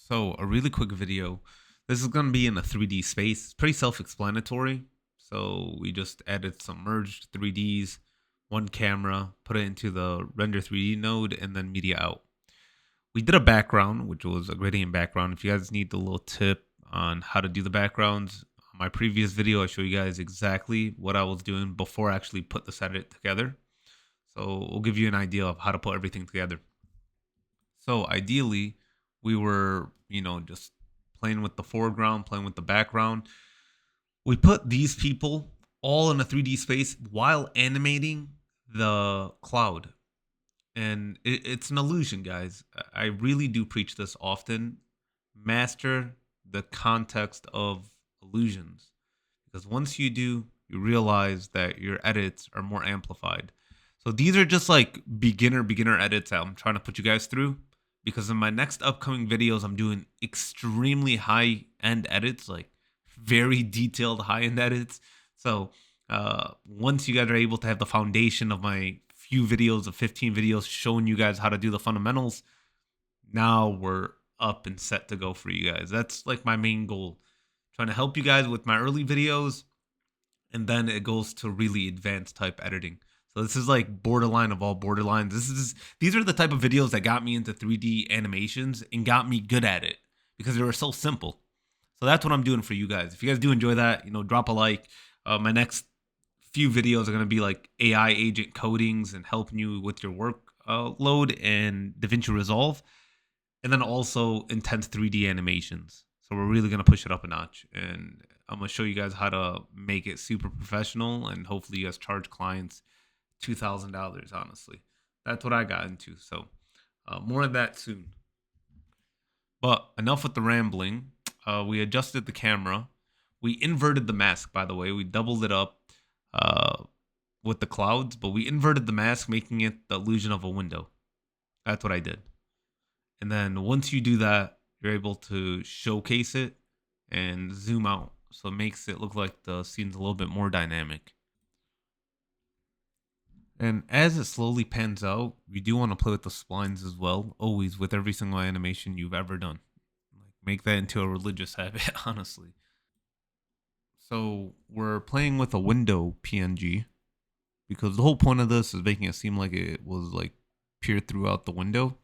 So, a really quick video. This is going to be in a 3D space. It's pretty self-explanatory. So, we just added some merged 3Ds, one camera, put it into the render 3D node, and then media out. We did a background, which was a gradient background. If you guys need the little tip on how to do the backgrounds, on my previous video, I show you guys exactly what I was doing before I actually put this edit together. So, we'll give you an idea of how to put everything together. So ideally, we were, just playing with the foreground, playing with the background. We put these people all in a 3D space while animating the cloud. And it's an illusion, guys. I really do preach this often. Master the context of illusions. Because once you do, you realize that your edits are more amplified. So these are just like beginner edits that I'm trying to put you guys through, because in my next upcoming videos I'm doing extremely high end edits, like very detailed high end edits. So once you guys are able to have the foundation of my few videos of 15 videos showing you guys how to do the fundamentals, now we're up and set to go for you guys. That's like my main goal, trying to help you guys with my early videos, and then it goes to really advanced type editing. So this is like borderline of all borderlines. These are the type of videos that got me into 3D animations and got me good at it because they were so simple. So that's what I'm doing for you guys. If you guys do enjoy that, drop a like. My next few videos are going to be like AI agent codings and helping you with your work load and DaVinci Resolve, and then also intense 3D animations. So we're really going to push it up a notch, and I'm going to show you guys how to make it super professional, and hopefully you guys charge clients $2,000, honestly. That's what I got into. So more of that soon. But enough with the rambling. We adjusted the camera. We inverted the mask, by the way. We doubled it up with the clouds, but we inverted the mask, making it the illusion of a window. That's what I did. And then once you do that, you're able to showcase it and zoom out. So it makes it look like the scene's a little bit more dynamic. And as it slowly pans out, you do want to play with the splines as well, always, with every single animation you've ever done. Like, make that into a religious habit, honestly. So we're playing with a window PNG because the whole point of this is making it seem like it was like peered throughout the window.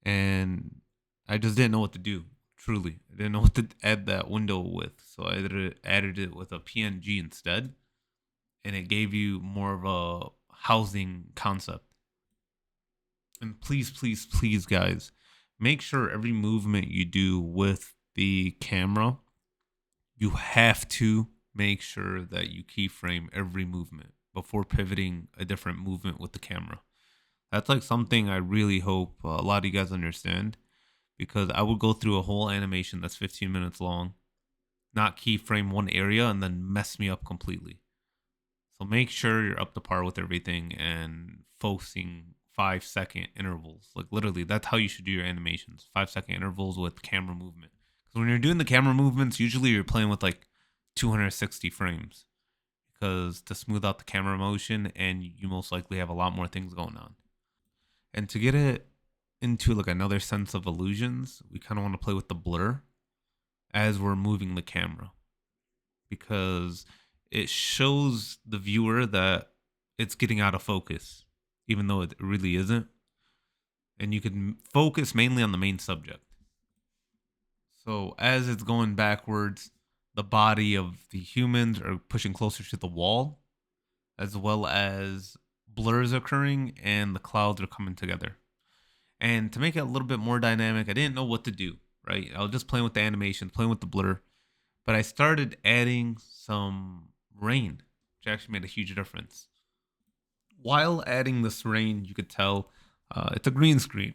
And I just didn't know what to do. Truly, I didn't know what to add that window with. So I added it with a PNG instead. And it gave you more of a housing concept. And please, please, please, guys, make sure every movement you do with the camera, you have to make sure that you keyframe every movement before pivoting a different movement with the camera. That's like something I really hope a lot of you guys understand, because I would go through a whole animation that's 15 minutes long, not keyframe one area, and then mess me up completely. So make sure you're up to par with everything and focusing 5-second intervals. Like literally, that's how you should do your animations. 5-second intervals with camera movement. Because when you're doing the camera movements, usually you're playing with like 260 frames. Because to smooth out the camera motion, and you most likely have a lot more things going on. And to get it into like another sense of illusions, we kind of want to play with the blur as we're moving the camera. Because it shows the viewer that it's getting out of focus, even though it really isn't. And you can focus mainly on the main subject. So as it's going backwards, the body of the humans are pushing closer to the wall, as well as blurs occurring and the clouds are coming together. And to make it a little bit more dynamic, I didn't know what to do, right? I was just playing with the animation, playing with the blur. But I started adding some rain, which actually made a huge difference. While adding this rain, you could tell it's a green screen.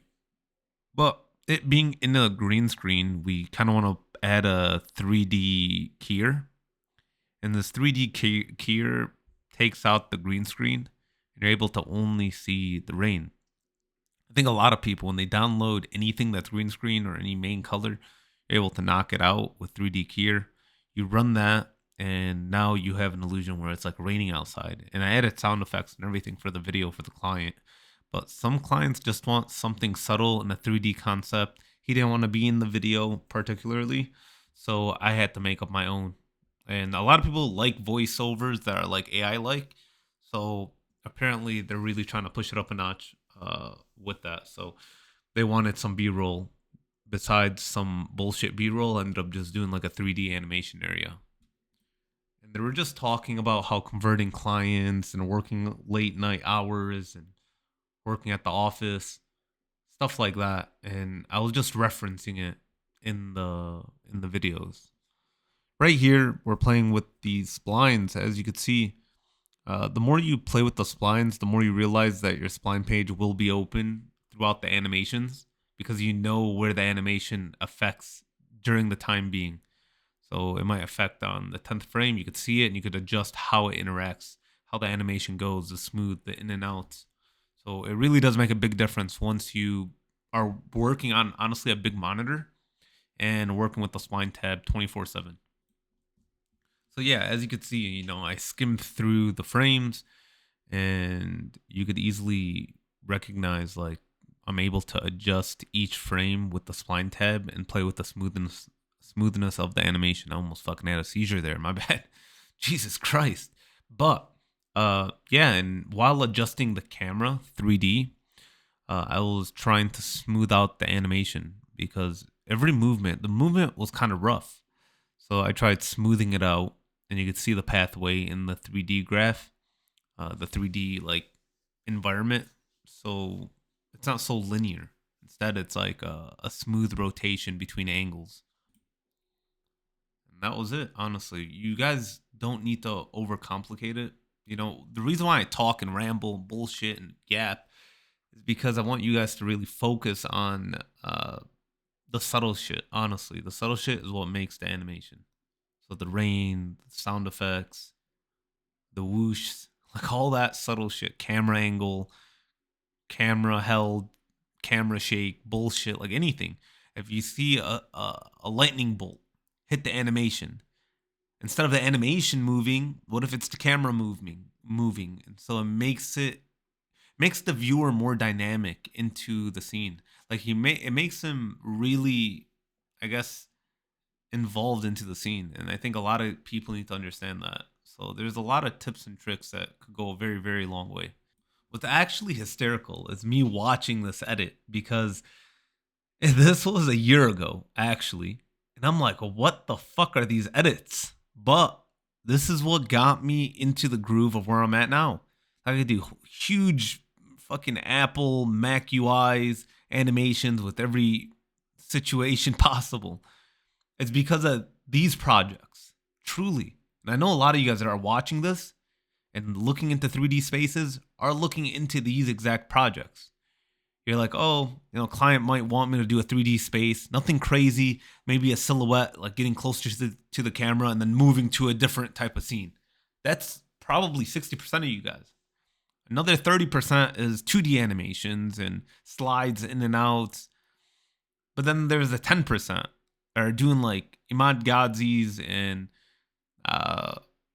But it being in a green screen, we kind of want to add a 3D keyer. And this 3D keyer takes out the green screen, and you're able to only see the rain. I think a lot of people, when they download anything that's green screen or any main color, you're able to knock it out with 3D keyer. You run that, and now you have an illusion where it's like raining outside. And I added sound effects and everything for the video for the client. But some clients just want something subtle in a 3D concept, He didn't want to be in the video particularly, so I had to make up my own. And a lot of people like voiceovers that are like AI like, so apparently they're really trying to push it up a notch with that. So they wanted some B-roll besides some bullshit B-roll. I ended up just doing like a 3D animation area. And they were just talking about how converting clients and working late night hours and working at the office, stuff like that. And I was just referencing it in the videos. Right here, we're playing with these splines. As you could see, the more you play with the splines, the more you realize that your spline page will be open throughout the animations because you know where the animation affects during the time being. So it might affect on the 10th frame. You could see it and you could adjust how it interacts, how the animation goes, the smooth, the in and outs. So it really does make a big difference once you are working on honestly a big monitor and working with the spline tab 24/7. So yeah, as you could see, I skimmed through the frames and you could easily recognize like I'm able to adjust each frame with the spline tab and play with the smoothness of the animation. I almost fucking had a seizure there. My bad. Jesus Christ. But yeah, and while adjusting the camera 3D, I was trying to smooth out the animation because the movement was kind of rough. So I tried smoothing it out, and you could see the pathway in the 3D graph, the 3D like environment. So it's not so linear. Instead, it's like a smooth rotation between angles. And that was it, honestly. You guys don't need to overcomplicate it. The reason why I talk and ramble, bullshit, and yap is because I want you guys to really focus on the subtle shit. Honestly, the subtle shit is what makes the animation. So the rain, the sound effects, the whoosh, like all that subtle shit, camera angle, camera held, camera shake, bullshit, like anything. If you see a lightning bolt hit the animation, instead of the animation moving, what if it's the camera moving? And so it makes the viewer more dynamic into the scene. Like it makes him really, I guess, involved into the scene. And I think a lot of people need to understand that. So there's a lot of tips and tricks that could go a very, very long way. What's actually hysterical is me watching this edit because this was a year ago, actually. And I'm like, what the fuck are these edits? But this is what got me into the groove of where I'm at now. I could do huge fucking Apple Mac UIs, animations with every situation possible. It's because of these projects, truly. And I know a lot of you guys that are watching this and looking into 3D spaces are looking into these exact projects. You're like, oh, client might want me to do a 3D space, nothing crazy, maybe a silhouette, like getting closer to the camera and then moving to a different type of scene. That's probably 60% of you guys. Another 30% is 2D animations and slides in and outs. But then there's the 10% that are doing like Imad Ghazi's and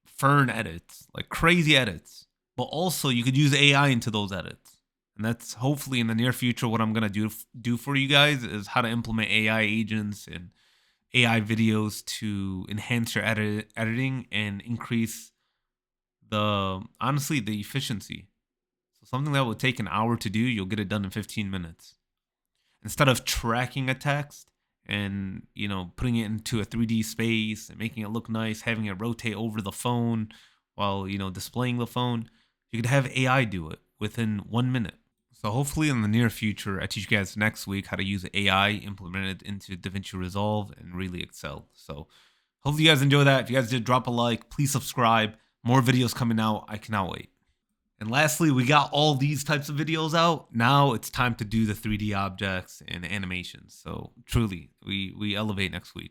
Fern edits, like crazy edits. But also you could use AI into those edits. And that's hopefully in the near future what I'm going to do for you guys is how to implement AI agents and AI videos to enhance your editing and increase the efficiency. So something that would take an hour to do, you'll get it done in 15 minutes. Instead of tracking a text and putting it into a 3D space and making it look nice, having it rotate over the phone while displaying the phone, you could have AI do it within 1 minute. So hopefully in the near future, I teach you guys next week how to use AI implemented into DaVinci Resolve and really excel. So hopefully you guys enjoy that. If you guys did, drop a like, please subscribe. More videos coming out. I cannot wait. And lastly, we got all these types of videos out. Now it's time to do the 3D objects and animations. So truly, we elevate next week.